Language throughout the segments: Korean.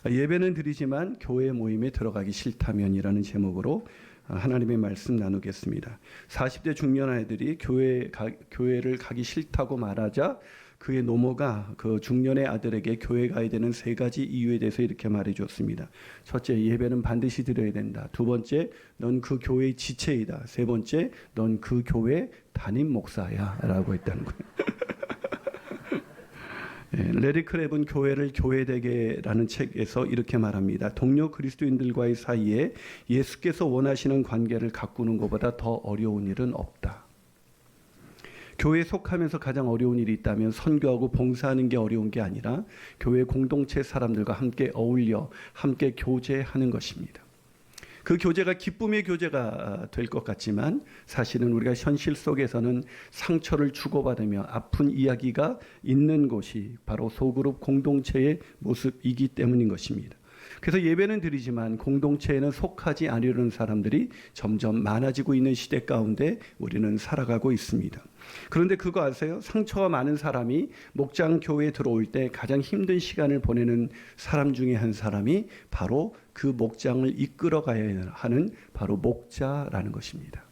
예배는 드리지만 교회 모임에 들어가기 싫다면이라는 제목으로 하나님의 말씀 나누겠습니다. 40대 중년 아이들이 교회를 가기 싫다고 말하자 그의 노모가 그 중년의 아들에게 교회 가야 되는 3가지 이유에 대해서 이렇게 말해 줬습니다. 첫째, 예배는 반드시 드려야 된다. 두 번째, 넌 그 교회의 지체이다. 세 번째, 넌 그 교회 담임 목사야 라고 했다는 거예요. 레리 크랩은 교회를 교회되게라는 책에서 이렇게 말합니다. 동료 그리스도인들과의 사이에 예수께서 원하시는 관계를 가꾸는 것보다 더 어려운 일은 없다. 교회에 속하면서 가장 어려운 일이 있다면 선교하고 봉사하는 게 어려운 게 아니라 교회 공동체 사람들과 함께 어울려 함께 교제하는 것입니다. 그 교제가 기쁨의 교제가 될 것 같지만 사실은 우리가 현실 속에서는 상처를 주고받으며 아픈 이야기가 있는 곳이 바로 소그룹 공동체의 모습이기 때문인 것입니다. 그래서 예배는 드리지만 공동체에는 속하지 않으려는 사람들이 점점 많아지고 있는 시대 가운데 우리는 살아가고 있습니다. 그런데 그거 아세요? 상처가 많은 사람이 목장 교회에 들어올 때 가장 힘든 시간을 보내는 사람 중에 한 사람이 바로 그 목장을 이끌어가야 하는 바로 목자라는 것입니다.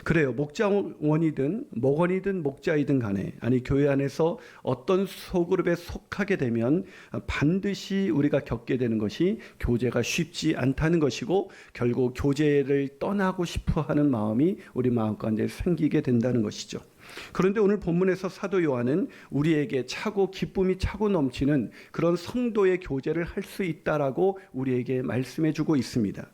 그래요. 목장원이든 목원이든 목자이든 간에 교회 안에서 어떤 소그룹에 속하게 되면 반드시 우리가 겪게 되는 것이 교제가 쉽지 않다는 것이고 결국 교제를 떠나고 싶어 하는 마음이 우리 마음 가운데 생기게 된다는 것이죠. 그런데 오늘 본문에서 사도 요한은 우리에게 기쁨이 차고 넘치는 그런 성도의 교제를 할 수 있다라고 우리에게 말씀해 주고 있습니다.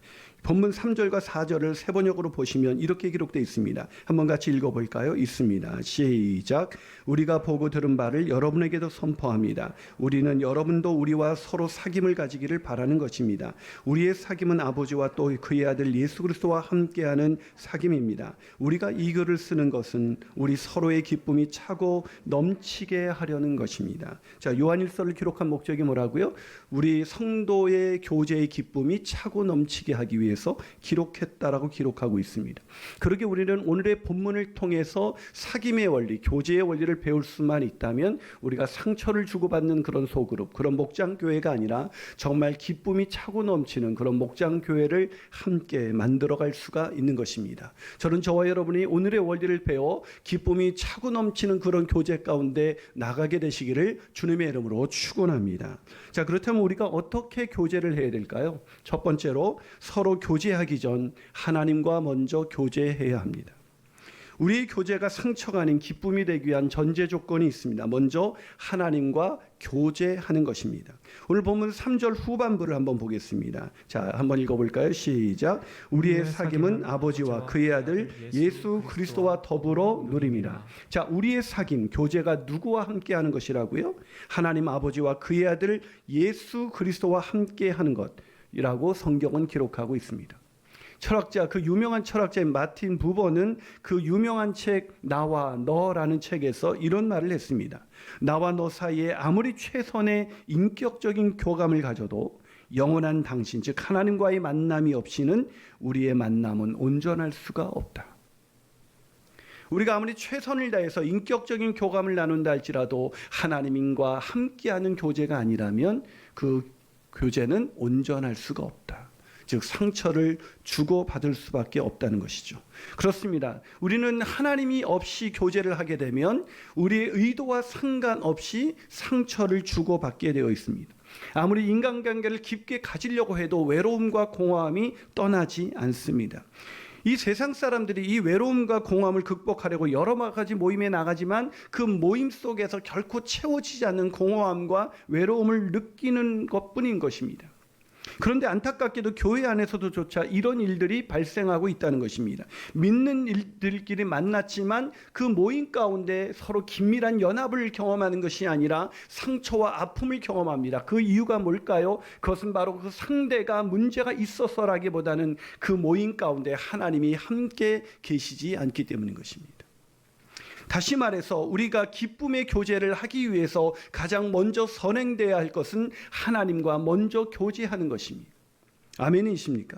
본문 3절과 4절을 세 번역으로 보시면 이렇게 기록되어 있습니다. 한번 같이 읽어볼까요? 있습니다. 시작. 우리가 보고 들은 바를 여러분에게도 선포합니다. 우리는 여러분도 우리와 서로 사귐을 가지기를 바라는 것입니다. 우리의 사귐은 아버지와 또 그의 아들 예수 그리스도와 함께하는 사귐입니다. 우리가 이 글을 쓰는 것은 우리 서로의 기쁨이 차고 넘치게 하려는 것입니다. 자, 요한일서를 기록한 목적이 뭐라고요? 우리 성도의 교제의 기쁨이 차고 넘치게 하기 위해 기록했다라고 기록하고 있습니다. 그러게 우리는 오늘의 본문을 통해서 사귐의 원리, 교제의 원리를 배울 수만 있다면 우리가 상처를 주고받는 그런 소그룹, 그런 목장교회가 아니라 정말 기쁨이 차고 넘치는 그런 목장교회를 함께 만들어갈 수가 있는 것입니다. 저는 저와 여러분이 오늘의 원리를 배워 기쁨이 차고 넘치는 그런 교제 가운데 나가게 되시기를 주님의 이름으로 축원합니다. 자, 그렇다면 우리가 어떻게 교제를 해야 될까요? 첫 번째로 서로 교제하기 전 하나님과 먼저 교제해야 합니다. 우리의 교제가 상처가 아닌 기쁨이 되기 위한 전제 조건이 있습니다. 먼저 하나님과 교제하는 것입니다. 오늘 본문 3절 후반부를 한번 보겠습니다. 자, 한번 읽어볼까요? 시작. 우리의 사귐은 아버지와 그의 아들 예수 그리스도와 더불어 누림이라. 자, 우리의 사귐, 교제가 누구와 함께하는 것이라고요? 하나님 아버지와 그의 아들 예수 그리스도와 함께하는 것이라고 성경은 기록하고 있습니다. 그 유명한 철학자인 마틴 부버는 그 유명한 책 나와 너라는 책에서 이런 말을 했습니다. 나와 너 사이에 아무리 최선의 인격적인 교감을 가져도 영원한 당신, 즉 하나님과의 만남이 없이는 우리의 만남은 온전할 수가 없다. 우리가 아무리 최선을 다해서 인격적인 교감을 나눈다 할지라도 하나님과 함께하는 교제가 아니라면 그 교제는 온전할 수가 없다. 즉 상처를 주고받을 수밖에 없다는 것이죠. 그렇습니다. 우리는 하나님이 없이 교제를 하게 되면 우리의 의도와 상관없이 상처를 주고받게 되어 있습니다. 아무리 인간관계를 깊게 가지려고 해도 외로움과 공허함이 떠나지 않습니다. 이 세상 사람들이 이 외로움과 공허함을 극복하려고 여러 가지 모임에 나가지만 그 모임 속에서 결코 채워지지 않는 공허함과 외로움을 느끼는 것뿐인 것입니다. 그런데 안타깝게도 교회 안에서도조차 이런 일들이 발생하고 있다는 것입니다. 믿는 일들끼리 만났지만 그 모임 가운데 서로 긴밀한 연합을 경험하는 것이 아니라 상처와 아픔을 경험합니다. 그 이유가 뭘까요? 그것은 바로 그 상대가 문제가 있어서라기보다는 그 모임 가운데 하나님이 함께 계시지 않기 때문인 것입니다. 다시 말해서 우리가 기쁨의 교제를 하기 위해서 가장 먼저 선행되어야 할 것은 하나님과 먼저 교제하는 것입니다. 아멘이십니까?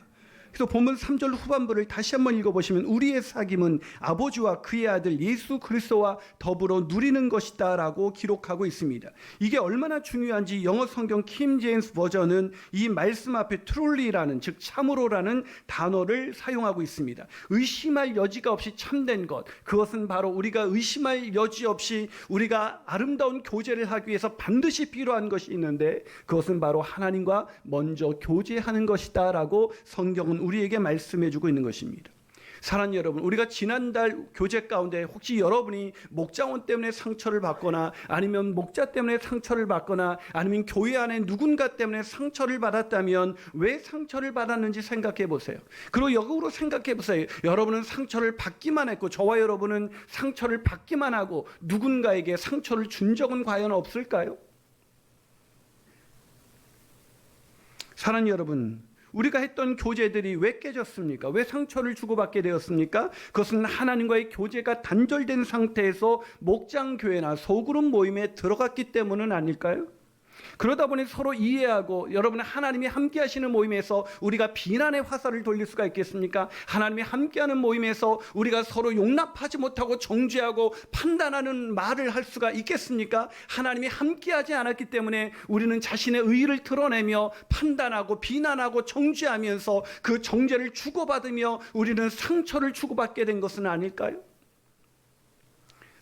그래서 본문 3절 후반부를 다시 한번 읽어보시면 우리의 사귐은 아버지와 그의 아들 예수 그리스도와 더불어 누리는 것이다 라고 기록하고 있습니다. 이게 얼마나 중요한지 영어 성경 킹 제임스 버전은 이 말씀 앞에 truly라는, 즉 참으로라는 단어를 사용하고 있습니다. 의심할 여지가 없이 참된 것, 그것은 바로 우리가 의심할 여지 없이 우리가 아름다운 교제를 하기 위해서 반드시 필요한 것이 있는데 그것은 바로 하나님과 먼저 교제하는 것이다 라고 성경은 우리에게 말씀해주고 있는 것입니다. 사랑하는 여러분, 우리가 지난달 교제 가운데 혹시 여러분이 목장원 때문에 상처를 받거나 아니면 목자 때문에 상처를 받거나 아니면 교회 안에 누군가 때문에 상처를 받았다면 왜 상처를 받았는지 생각해 보세요. 그리고 역으로 생각해 보세요. 여러분은 상처를 받기만 했고 저와 여러분은 상처를 받기만 하고 누군가에게 상처를 준 적은 과연 없을까요? 사랑하는 여러분, 우리가 했던 교제들이 왜 깨졌습니까? 왜 상처를 주고받게 되었습니까? 그것은 하나님과의 교제가 단절된 상태에서 목장교회나 소그룹 모임에 들어갔기 때문은 아닐까요? 그러다 보니 서로 이해하고, 여러분 하나님이 함께 하시는 모임에서 우리가 비난의 화살을 돌릴 수가 있겠습니까? 하나님이 함께하는 모임에서 우리가 서로 용납하지 못하고 정죄하고 판단하는 말을 할 수가 있겠습니까? 하나님이 함께하지 않았기 때문에 우리는 자신의 의의를 드러내며 판단하고 비난하고 정죄하면서 그 정죄를 주고받으며 우리는 상처를 주고받게 된 것은 아닐까요?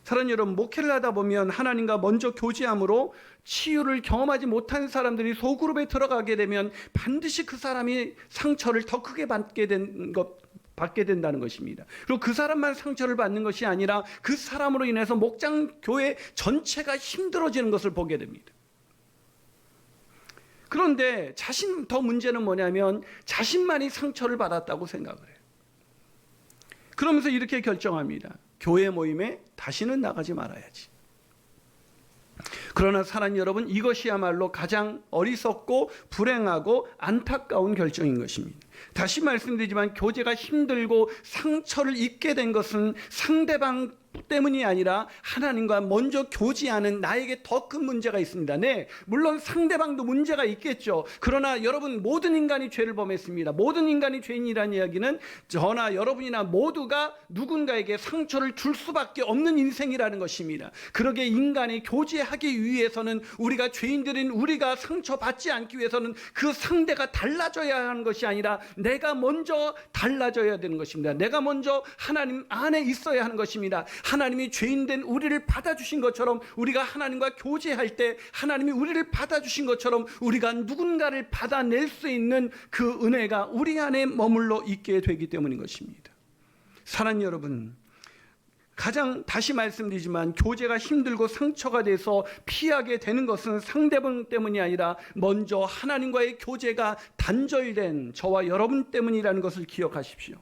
사랑하는 여러분, 목회를 하다 보면 하나님과 먼저 교제함으로 치유를 경험하지 못한 사람들이 소그룹에 들어가게 되면 반드시 그 사람이 상처를 더 크게 받게 된다는 것입니다. 그리고 그 사람만 상처를 받는 것이 아니라 그 사람으로 인해서 목장교회 전체가 힘들어지는 것을 보게 됩니다. 그런데 더 문제는 뭐냐면 자신만이 상처를 받았다고 생각을 해요. 그러면서 이렇게 결정합니다. 교회 모임에 다시는 나가지 말아야지. 그러나 사랑하는 여러분, 이것이야말로 가장 어리석고 불행하고 안타까운 결정인 것입니다. 다시 말씀드리지만 교제가 힘들고 상처를 입게 된 것은 상대방 때문이 아니라 하나님과 먼저 교제하는 나에게 더 큰 문제가 있습니다. 네, 물론 상대방도 문제가 있겠죠. 그러나 여러분, 모든 인간이 죄를 범했습니다. 모든 인간이 죄인이라는 이야기는 저나 여러분이나 모두가 누군가에게 상처를 줄 수밖에 없는 인생이라는 것입니다. 그러기에 인간이 교제하기 위해서는, 우리가 죄인들인 우리가 상처받지 않기 위해서는 그 상대가 달라져야 하는 것이 아니라 내가 먼저 달라져야 되는 것입니다. 내가 먼저 하나님 안에 있어야 하는 것입니다. 하나님이 죄인된 우리를 받아주신 것처럼, 우리가 하나님과 교제할 때 하나님이 우리를 받아주신 것처럼 우리가 누군가를 받아낼 수 있는 그 은혜가 우리 안에 머물러 있게 되기 때문인 것입니다. 사랑하는 여러분, 다시 말씀드리지만 교제가 힘들고 상처가 돼서 피하게 되는 것은 상대방 때문이 아니라 먼저 하나님과의 교제가 단절된 저와 여러분 때문이라는 것을 기억하십시오.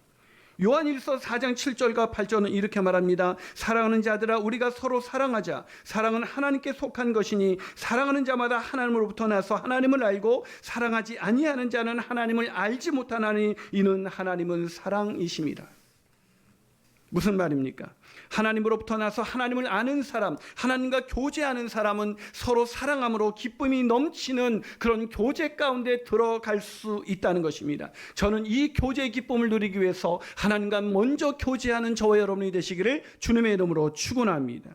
요한일서 4장 7절과 8절은 이렇게 말합니다. 사랑하는 자들아, 우리가 서로 사랑하자. 사랑은 하나님께 속한 것이니 사랑하는 자마다 하나님으로부터 나서 하나님을 알고 사랑하지 아니하는 자는 하나님을 알지 못하나니 이는 하나님은 사랑이심이라. 무슨 말입니까? 하나님으로부터 나서 하나님을 아는 사람, 하나님과 교제하는 사람은 서로 사랑함으로 기쁨이 넘치는 그런 교제 가운데 들어갈 수 있다는 것입니다. 저는 이 교제의 기쁨을 누리기 위해서 하나님과 먼저 교제하는 저와 여러분이 되시기를 주님의 이름으로 축원합니다.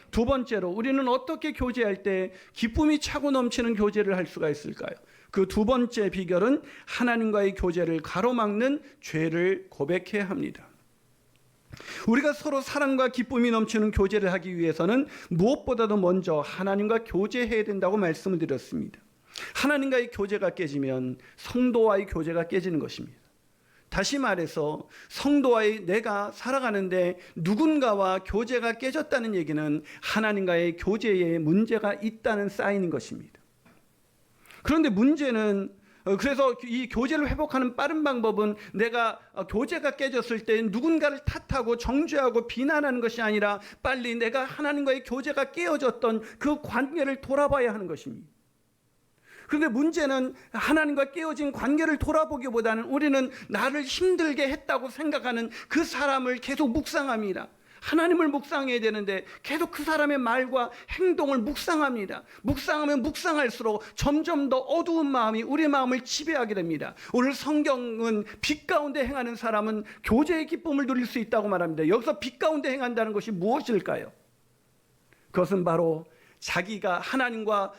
두 번째로, 우리는 어떻게 교제할 때 기쁨이 차고 넘치는 교제를 할 수가 있을까요? 그 두 번째 비결은 하나님과의 교제를 가로막는 죄를 고백해야 합니다. 우리가 서로 사랑과 기쁨이 넘치는 교제를 하기 위해서는 무엇보다도 먼저 하나님과 교제해야 된다고 말씀을 드렸습니다. 하나님과의 교제가 깨지면 성도와의 교제가 깨지는 것입니다. 다시 말해서 성도와의 내가 살아가는데 누군가와 교제가 깨졌다는 얘기는 하나님과의 교제에 문제가 있다는 사인인 것입니다. 그런데 문제는, 그래서 이 교제를 회복하는 빠른 방법은 내가 교제가 깨졌을 때 누군가를 탓하고 정죄하고 비난하는 것이 아니라 빨리 내가 하나님과의 교제가 깨어졌던 그 관계를 돌아봐야 하는 것입니다. 그런데 문제는 하나님과 깨어진 관계를 돌아보기보다는 우리는 나를 힘들게 했다고 생각하는 그 사람을 계속 묵상합니다. 하나님을 묵상해야 되는데 계속 그 사람의 말과 행동을 묵상합니다. 묵상하면 묵상할수록 점점 더 어두운 마음이 우리의 마음을 지배하게 됩니다. 오늘 성경은 빛 가운데 행하는 사람은 교제의 기쁨을 누릴 수 있다고 말합니다. 여기서 빛 가운데 행한다는 것이 무엇일까요? 그것은 바로 자기가 하나님과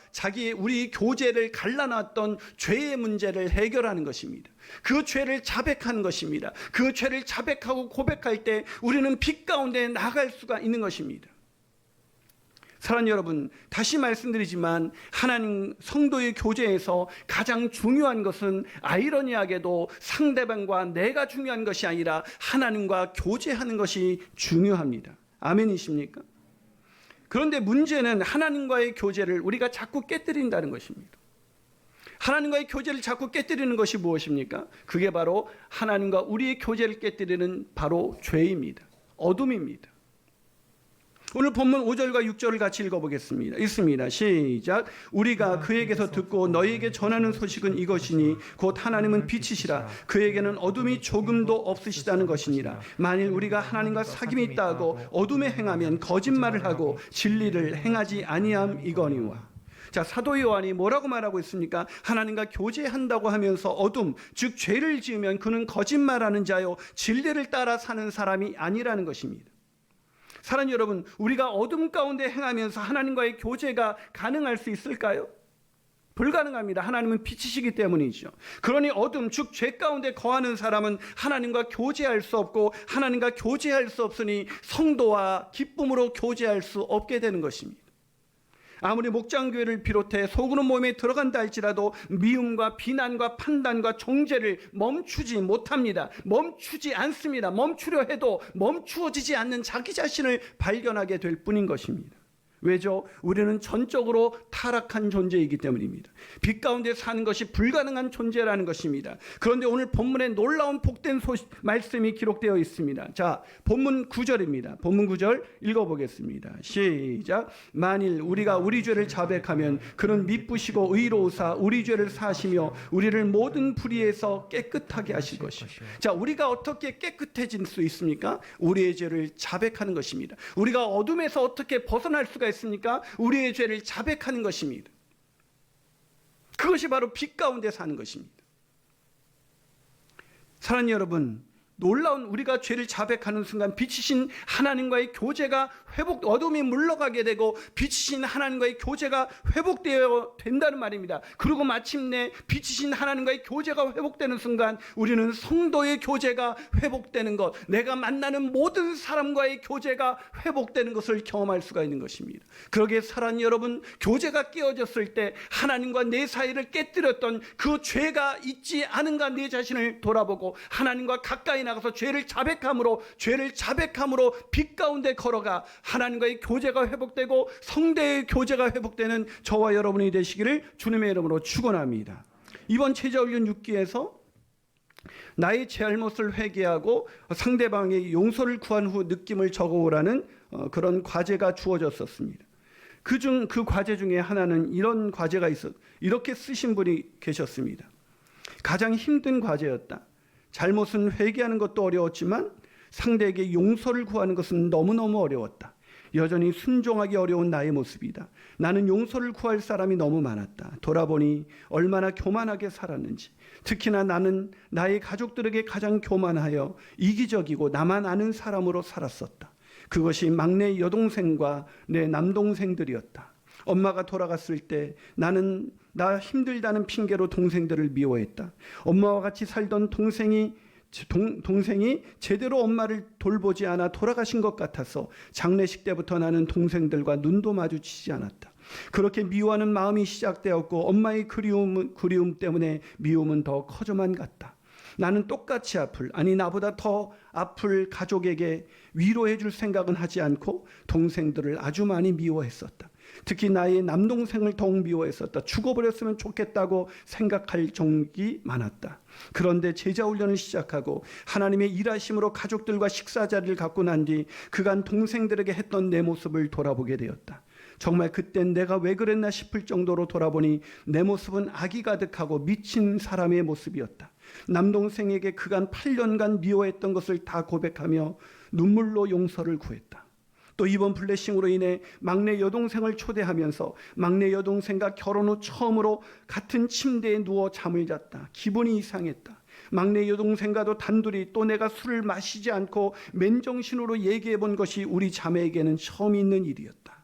우리 교제를 갈라놨던 죄의 문제를 해결하는 것입니다. 그 죄를 자백하는 것입니다. 그 죄를 자백하고 고백할 때 우리는 빛 가운데 나갈 수가 있는 것입니다. 사랑하는 여러분, 다시 말씀드리지만 하나님 성도의 교제에서 가장 중요한 것은 아이러니하게도 상대방과 내가 중요한 것이 아니라 하나님과 교제하는 것이 중요합니다. 아멘이십니까? 그런데 문제는 하나님과의 교제를 우리가 자꾸 깨뜨린다는 것입니다. 하나님과의 교제를 자꾸 깨뜨리는 것이 무엇입니까? 그게 바로 하나님과 우리의 교제를 깨뜨리는 바로 죄입니다. 어둠입니다. 오늘 본문 5절과 6절을 같이 읽어보겠습니다. 있습니다. 시작. 우리가 그에게서 듣고 너희에게 전하는 소식은 이것이니 곧 하나님은 빛이시라. 그에게는 어둠이 조금도 없으시다는 것이니라. 만일 우리가 하나님과 사귐이 있다 하고 어둠에 행하면 거짓말을 하고 진리를 행하지 아니함 이거니와. 자, 사도 요한이 뭐라고 말하고 있습니까? 하나님과 교제한다고 하면서 어둠, 즉 죄를 지으면 그는 거짓말하는 자요 진리를 따라 사는 사람이 아니라는 것입니다. 사랑하는 여러분, 우리가 어둠 가운데 행하면서 하나님과의 교제가 가능할 수 있을까요? 불가능합니다. 하나님은 빛이시기 때문이죠. 그러니 어둠, 즉 죄 가운데 거하는 사람은 하나님과 교제할 수 없고 하나님과 교제할 수 없으니 성도와 기쁨으로 교제할 수 없게 되는 것입니다. 아무리 목장교회를 비롯해 속으로 몸에 들어간다 할지라도 미움과 비난과 판단과 정죄를 멈추지 못합니다. 멈추지 않습니다. 멈추려 해도 멈추어지지 않는 자기 자신을 발견하게 될 뿐인 것입니다. 왜죠? 우리는 전적으로 타락한 존재이기 때문입니다. 빛 가운데 사는 것이 불가능한 존재라는 것입니다. 그런데 오늘 본문에 놀라운 복된 말씀이 기록되어 있습니다. 자, 본문 9절입니다. 본문 9절 읽어보겠습니다. 시작. 만일 우리가 우리 죄를 자백하면 그는 미쁘시고 의로우사 우리 죄를 사시며 우리를 모든 불의에서 깨끗하게 하실 것이요. 자, 우리가 어떻게 깨끗해질 수 있습니까? 우리의 죄를 자백하는 것입니다. 우리가 어둠에서 어떻게 벗어날 수가 있습니까? 우리의 죄를 자백하는 것입니다. 그것이 바로 빛 가운데 사는 것입니다. 사랑하는 여러분, 놀라운 우리가 죄를 자백하는 순간 빛이신 하나님과의 교제가 어둠이 물러가게 되고 빛이신 하나님과의 교제가 회복되어 된다는 말입니다. 그리고 마침내 빛이신 하나님과의 교제가 회복되는 순간 우리는 성도의 교제가 회복되는 것, 내가 만나는 모든 사람과의 교제가 회복되는 것을 경험할 수가 있는 것입니다. 그러기에 사랑하는 여러분, 교제가 깨어졌을 때 하나님과 내 사이를 깨뜨렸던 그 죄가 있지 않은가 내 자신을 돌아보고 하나님과 가까이 나가서 죄를 자백함으로 빛 가운데 걸어가 하나님과의 교제가 회복되고 성대의 교제가 회복되는 저와 여러분이 되시기를 주님의 이름으로 축원합니다. 이번 제자훈련 6기에서 나의 잘못을 회개하고 상대방의 용서를 구한 후 느낌을 적어오라는 그런 과제가 주어졌었습니다. 그 과제 중에 하나는 이런 과제가 이렇게 쓰신 분이 계셨습니다. 가장 힘든 과제였다. 잘못은 회개하는 것도 어려웠지만 상대에게 용서를 구하는 것은 너무너무 어려웠다. 여전히 순종하기 어려운 나의 모습이다. 나는 용서를 구할 사람이 너무 많았다. 돌아보니 얼마나 교만하게 살았는지. 특히나 나는 나의 가족들에게 가장 교만하여 이기적이고 나만 아는 사람으로 살았었다. 그것이 막내 여동생과 내 남동생들이었다. 엄마가 돌아갔을 때 나는 나 힘들다는 핑계로 동생들을 미워했다. 엄마와 같이 살던 동생이 제대로 엄마를 돌보지 않아 돌아가신 것 같아서 장례식 때부터 나는 동생들과 눈도 마주치지 않았다. 그렇게 미워하는 마음이 시작되었고 엄마의 그리움 때문에 미움은 더 커져만 갔다. 나는 똑같이 나보다 더 아플 가족에게 위로해 줄 생각은 하지 않고 동생들을 아주 많이 미워했었다. 특히 나의 남동생을 더욱 미워했었다. 죽어버렸으면 좋겠다고 생각할 적이 많았다. 그런데 제자훈련을 시작하고 하나님의 일하심으로 가족들과 식사 자리를 갖고 난 뒤 그간 동생들에게 했던 내 모습을 돌아보게 되었다. 정말 그땐 내가 왜 그랬나 싶을 정도로 돌아보니 내 모습은 악이 가득하고 미친 사람의 모습이었다. 남동생에게 그간 8년간 미워했던 것을 다 고백하며 눈물로 용서를 구했다. 또 이번 블레싱으로 인해 막내 여동생을 초대하면서 막내 여동생과 결혼 후 처음으로 같은 침대에 누워 잠을 잤다. 기분이 이상했다. 막내 여동생과도 단둘이 또 내가 술을 마시지 않고 맨정신으로 얘기해 본 것이 우리 자매에게는 처음 있는 일이었다.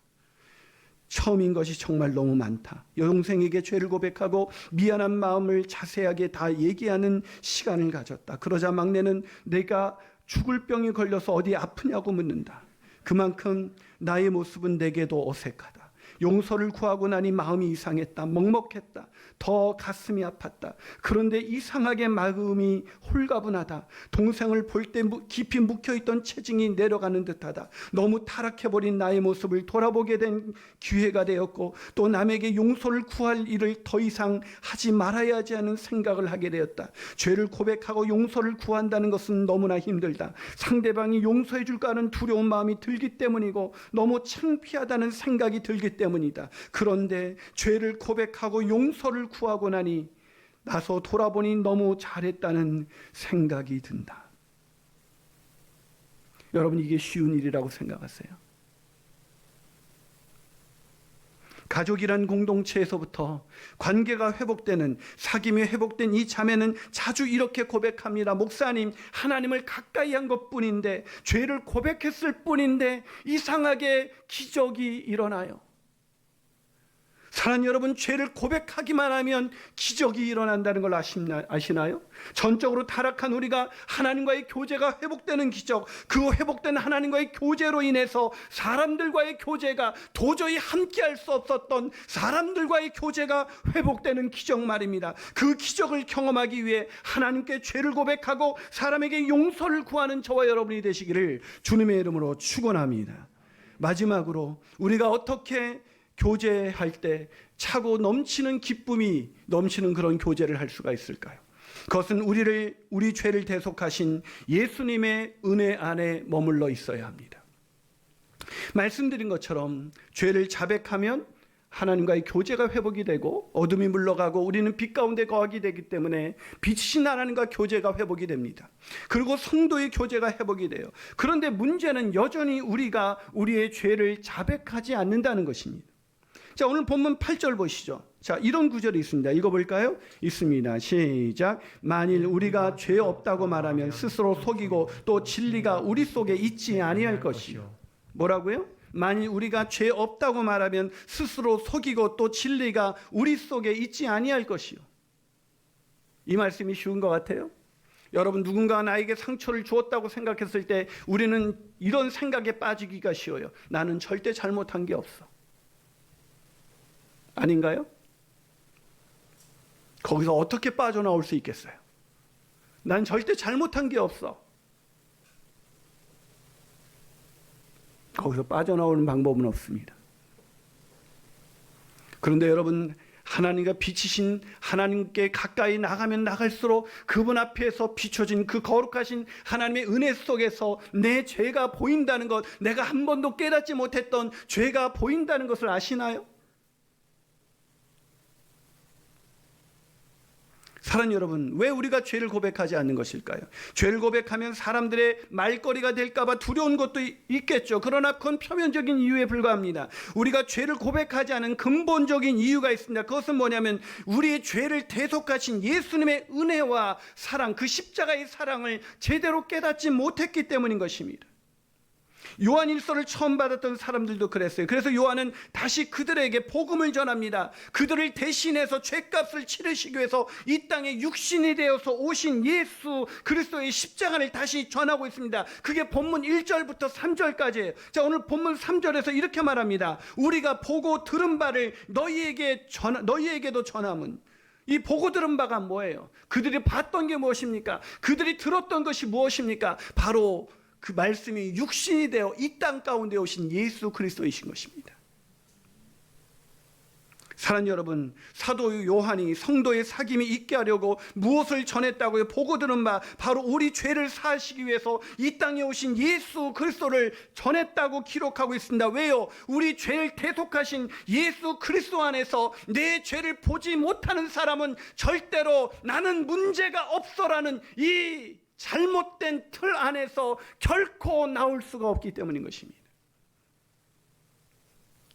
처음인 것이 정말 너무 많다. 여동생에게 죄를 고백하고 미안한 마음을 자세하게 다 얘기하는 시간을 가졌다. 그러자 막내는 내가 죽을 병에 걸려서 어디 아프냐고 묻는다. 그만큼 나의 모습은 내게도 어색하다. 용서를 구하고 나니 마음이 이상했다. 먹먹했다. 더 가슴이 아팠다. 그런데 이상하게 마음이 홀가분하다. 동생을 볼 때 깊이 묵혀있던 체증이 내려가는 듯하다. 너무 타락해버린 나의 모습을 돌아보게 된 기회가 되었고 또 남에게 용서를 구할 일을 더 이상 하지 말아야 하지 않은 생각을 하게 되었다. 죄를 고백하고 용서를 구한다는 것은 너무나 힘들다. 상대방이 용서해 줄까 하는 두려운 마음이 들기 때문이고 너무 창피하다는 생각이 들기 때문이다. 그런데 죄를 고백하고 용서를 구하고 나니 나서 돌아보니 너무 잘했다는 생각이 든다. 여러분, 이게 쉬운 일이라고 생각하세요? 가족이란 공동체에서부터 관계가 회복되는, 사귐이 회복된 이 자매는 자주 이렇게 고백합니다. 목사님, 하나님을 가까이 한 것뿐인데, 죄를 고백했을 뿐인데 이상하게 기적이 일어나요. 사랑하는 여러분, 죄를 고백하기만 하면 기적이 일어난다는 걸 아시나요? 전적으로 타락한 우리가 하나님과의 교제가 회복되는 기적, 그 회복된 하나님과의 교제로 인해서 사람들과의 교제가 도저히 함께할 수 없었던 사람들과의 교제가 회복되는 기적 말입니다. 그 기적을 경험하기 위해 하나님께 죄를 고백하고 사람에게 용서를 구하는 저와 여러분이 되시기를 주님의 이름으로 축원합니다. 마지막으로 우리가 어떻게 교제할 때 차고 넘치는 기쁨이 넘치는 그런 교제를 할 수가 있을까요? 그것은 우리 죄를 대속하신 예수님의 은혜 안에 머물러 있어야 합니다. 말씀드린 것처럼 죄를 자백하면 하나님과의 교제가 회복이 되고 어둠이 물러가고 우리는 빛 가운데 거하게 되기 때문에 빛이신 하나님과 교제가 회복이 됩니다. 그리고 성도의 교제가 회복이 돼요. 그런데 문제는 여전히 우리가 우리의 죄를 자백하지 않는다는 것입니다. 자, 오늘 본문 8절 보시죠. 자, 이런 구절이 있습니다. 읽어볼까요? 있습니다. 시작. 만일 우리가 죄 없다고 말하면 스스로 속이고 또 진리가 우리 속에 있지 아니할 것이요. 뭐라고요? 만일 우리가 죄 없다고 말하면 스스로 속이고 또 진리가 우리 속에 있지 아니할 것이요. 이 말씀이 쉬운 것 같아요? 여러분, 누군가 나에게 상처를 주었다고 생각했을 때 우리는 이런 생각에 빠지기가 쉬워요. 나는 절대 잘못한 게 없어. 아닌가요? 거기서 어떻게 빠져나올 수 있겠어요? 난 절대 잘못한 게 없어. 거기서 빠져나오는 방법은 없습니다. 그런데 여러분, 하나님과 빛이신 하나님께 가까이 나가면 나갈수록 그분 앞에서 비춰진 그 거룩하신 하나님의 은혜 속에서 내 죄가 보인다는 것, 내가 한 번도 깨닫지 못했던 죄가 보인다는 것을 아시나요? 사랑하는 여러분, 왜 우리가 죄를 고백하지 않는 것일까요? 죄를 고백하면 사람들의 말거리가 될까봐 두려운 것도 있겠죠. 그러나 그건 표면적인 이유에 불과합니다. 우리가 죄를 고백하지 않은 근본적인 이유가 있습니다. 그것은 뭐냐면 우리의 죄를 대속하신 예수님의 은혜와 사랑, 그 십자가의 사랑을 제대로 깨닫지 못했기 때문인 것입니다. 요한일서를 처음 받았던 사람들도 그랬어요. 그래서 요한은 다시 그들에게 복음을 전합니다. 그들을 대신해서 죄값을 치르시기 위해서 이 땅에 육신이 되어서 오신 예수 그리스도의 십자가를 다시 전하고 있습니다. 그게 본문 1절부터 3절까지예요. 자, 오늘 본문 3절에서 이렇게 말합니다. 우리가 보고 들은 바를 너희에게도 전함은. 이 보고 들은 바가 뭐예요? 그들이 봤던 게 무엇입니까? 그들이 들었던 것이 무엇입니까? 바로 그 말씀이 육신이 되어 이 땅 가운데 오신 예수 그리스도이신 것입니다. 사랑하는 여러분, 사도 요한이 성도의 사귐이 있게 하려고 무엇을 전했다고요? 보고 들은 바 바로 우리 죄를 사하시기 위해서 이 땅에 오신 예수 그리스도를 전했다고 기록하고 있습니다. 왜요? 우리 죄를 대속하신 예수 그리스도 안에서 내 죄를 보지 못하는 사람은 절대로 나는 문제가 없어라는 이 잘못된 틀 안에서 결코 나올 수가 없기 때문인 것입니다.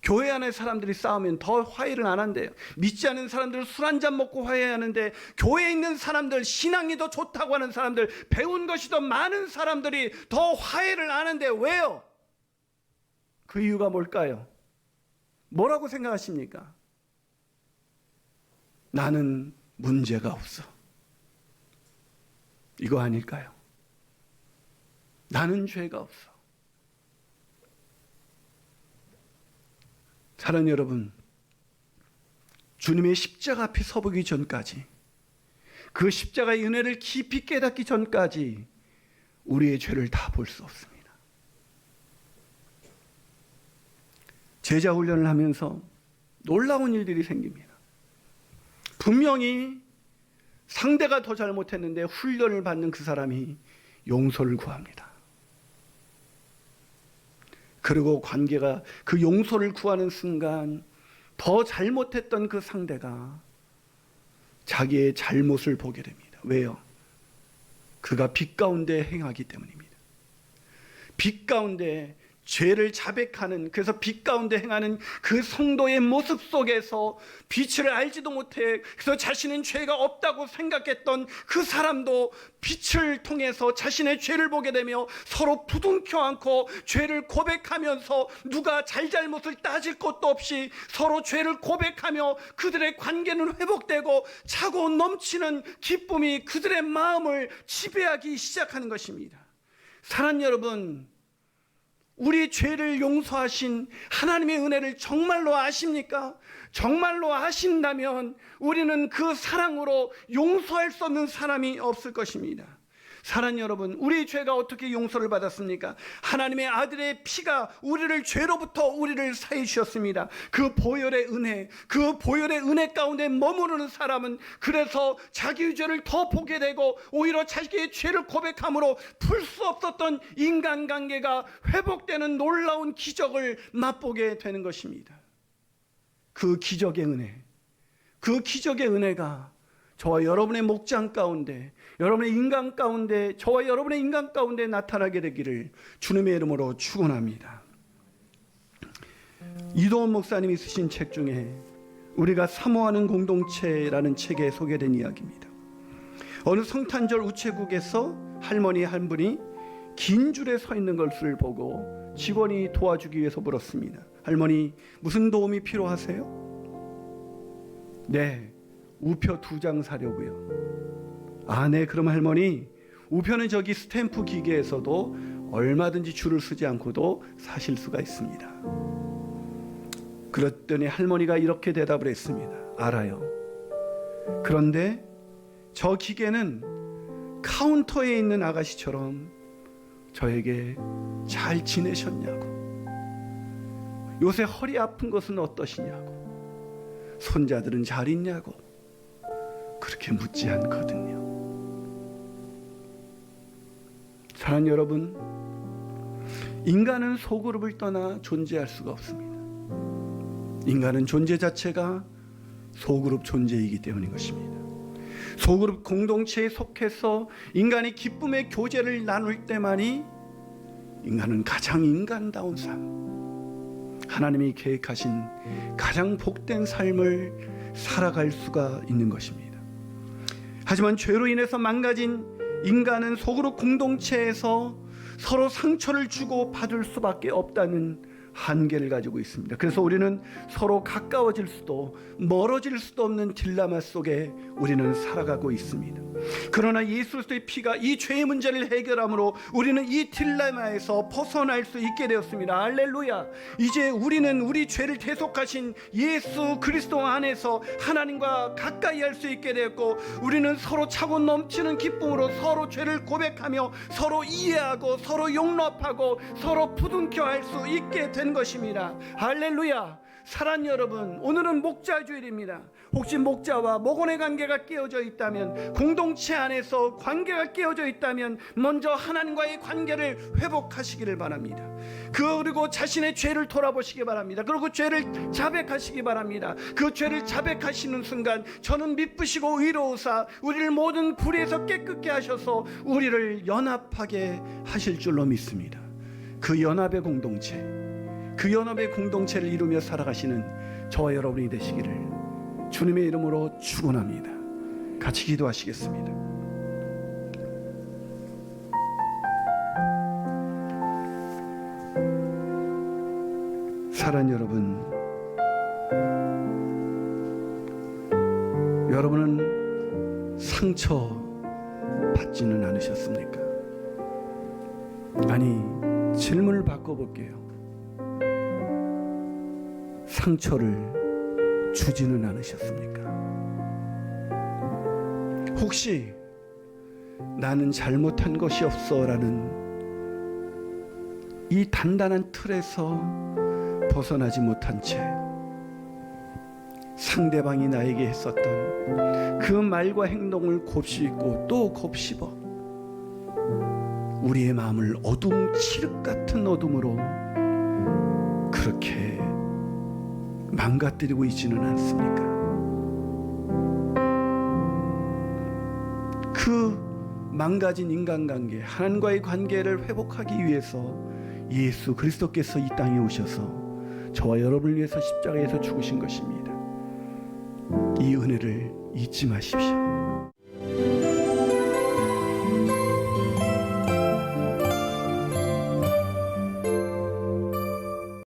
교회 안에 사람들이 싸우면 더 화해를 안 한대요. 믿지 않는 사람들은 술 한잔 먹고 화해하는데, 교회에 있는 사람들, 신앙이 더 좋다고 하는 사람들, 배운 것이 더 많은 사람들이 더 화해를 안 하는데 왜요? 그 이유가 뭘까요? 뭐라고 생각하십니까? 나는 문제가 없어. 이거 아닐까요? 나는 죄가 없어. 사랑하는 여러분, 주님의 십자가 앞에 서보기 전까지, 그 십자가의 은혜를 깊이 깨닫기 전까지 우리의 죄를 다 볼 수 없습니다. 제자 훈련을 하면서 놀라운 일들이 생깁니다. 분명히 상대가 더 잘못했는데 훈련을 받는 그 사람이 용서를 구합니다. 그리고 관계가 그 용서를 구하는 순간 더 잘못했던 그 상대가 자기의 잘못을 보게 됩니다. 왜요? 그가 빛 가운데 행하기 때문입니다. 빛 가운데 죄를 자백하는, 그래서 빛 가운데 행하는 그 성도의 모습 속에서 빛을 알지도 못해 그래서 자신은 죄가 없다고 생각했던 그 사람도 빛을 통해서 자신의 죄를 보게 되며 서로 부둥켜 안고 죄를 고백하면서 누가 잘잘못을 따질 것도 없이 서로 죄를 고백하며 그들의 관계는 회복되고 차고 넘치는 기쁨이 그들의 마음을 지배하기 시작하는 것입니다. 사랑하는 여러분, 우리 죄를 용서하신 하나님의 은혜를 정말로 아십니까? 정말로 아신다면 우리는 그 사랑으로 용서할 수 없는 사람이 없을 것입니다. 사랑하는 여러분, 우리 죄가 어떻게 용서를 받았습니까? 하나님의 아들의 피가 우리를 죄로부터 우리를 사해 주셨습니다. 그 보혈의 은혜, 그 보혈의 은혜 가운데 머무르는 사람은 그래서 자기의 죄를 더 보게 되고 오히려 자기의 죄를 고백함으로 풀 수 없었던 인간관계가 회복되는 놀라운 기적을 맛보게 되는 것입니다. 그 기적의 은혜, 그 기적의 은혜가 저와 여러분의 목장 가운데, 여러분의 인간 가운데, 저와 여러분의 인간 가운데 나타나게 되기를 주님의 이름으로 축원합니다. 이도원 목사님이 쓰신 책 중에 우리가 사모하는 공동체라는 책에 소개된 이야기입니다. 어느 성탄절 우체국에서 할머니 한 분이 긴 줄에 서 있는 것을 보고 직원이 도와주기 위해서 물었습니다. 할머니, 무슨 도움이 필요하세요? 네, 우표 2장 사려고요. 아, 네, 그럼 할머니, 우표는 저기 스탬프 기계에서도 얼마든지 줄을 서지 않고도 사실 수가 있습니다. 그랬더니 할머니가 이렇게 대답을 했습니다. 알아요. 그런데 저 기계는 카운터에 있는 아가씨처럼 저에게 잘 지내셨냐고, 요새 허리 아픈 것은 어떠시냐고, 손자들은 잘 있냐고 그렇게 묻지 않거든요. 사랑하는 여러분, 인간은 소그룹을 떠나 존재할 수가 없습니다. 인간은 존재 자체가 소그룹 존재이기 때문인 것입니다. 소그룹 공동체에 속해서 인간이 기쁨의 교제를 나눌 때만이 인간은 가장 인간다운 삶, 하나님이 계획하신 가장 복된 삶을 살아갈 수가 있는 것입니다. 하지만 죄로 인해서 망가진 인간은 소그룹 공동체에서 서로 상처를 주고 받을 수밖에 없다는 한계를 가지고 있습니다. 그래서 우리는 서로 가까워질 수도 멀어질 수도 없는 딜레마 속에 우리는 살아가고 있습니다. 그러나 예수 그리스도의 피가 이 죄의 문제를 해결함으로 우리는 이 딜레마에서 벗어날 수 있게 되었습니다. 할렐루야. 이제 우리는 우리 죄를 대속하신 예수 그리스도 안에서 하나님과 가까이 할 수 있게 되었고, 우리는 서로 차고 넘치는 기쁨으로 서로 죄를 고백하며 서로 이해하고 서로 용납하고 서로 부둥켜 할 수 있게 된 것입니다. 할렐루야. 사랑 여러분, 오늘은 목자주일입니다. 혹시 목자와 목원의 관계가 깨어져 있다면, 공동체 안에서 관계가 깨어져 있다면 먼저 하나님과의 관계를 회복하시기를 바랍니다. 그리고 자신의 죄를 돌아보시기 바랍니다. 그리고 죄를 자백하시기 바랍니다. 그 죄를 자백하시는 순간 저는 미쁘시고 의로우사 우리를 모든 불의에서 깨끗게 하셔서 우리를 연합하게 하실 줄로 믿습니다. 그 연합의 공동체, 그 연합의 공동체를 이루며 살아가시는 저와 여러분이 되시기를 주님의 이름으로 축원합니다. 같이 기도하시겠습니다. 사랑 여러분, 여러분은 상처 받지는 않으셨습니까? 아니, 질문을 바꿔볼게요. 상처를 주지는 않으셨습니까? 혹시 나는 잘못한 것이 없어라는 이 단단한 틀에서 벗어나지 못한 채 상대방이 나에게 했었던 그 말과 행동을 곱씹고 또 곱씹어 우리의 마음을 어둠, 칠흑 같은 어둠으로 그렇게 망가뜨리고 있지는 않습니까? 그 망가진 인간관계, 하나님과의 관계를 회복하기 위해서 예수 그리스도께서 이 땅에 오셔서 저와 여러분을 위해서 십자가에서 죽으신 것입니다. 이 은혜를 잊지 마십시오.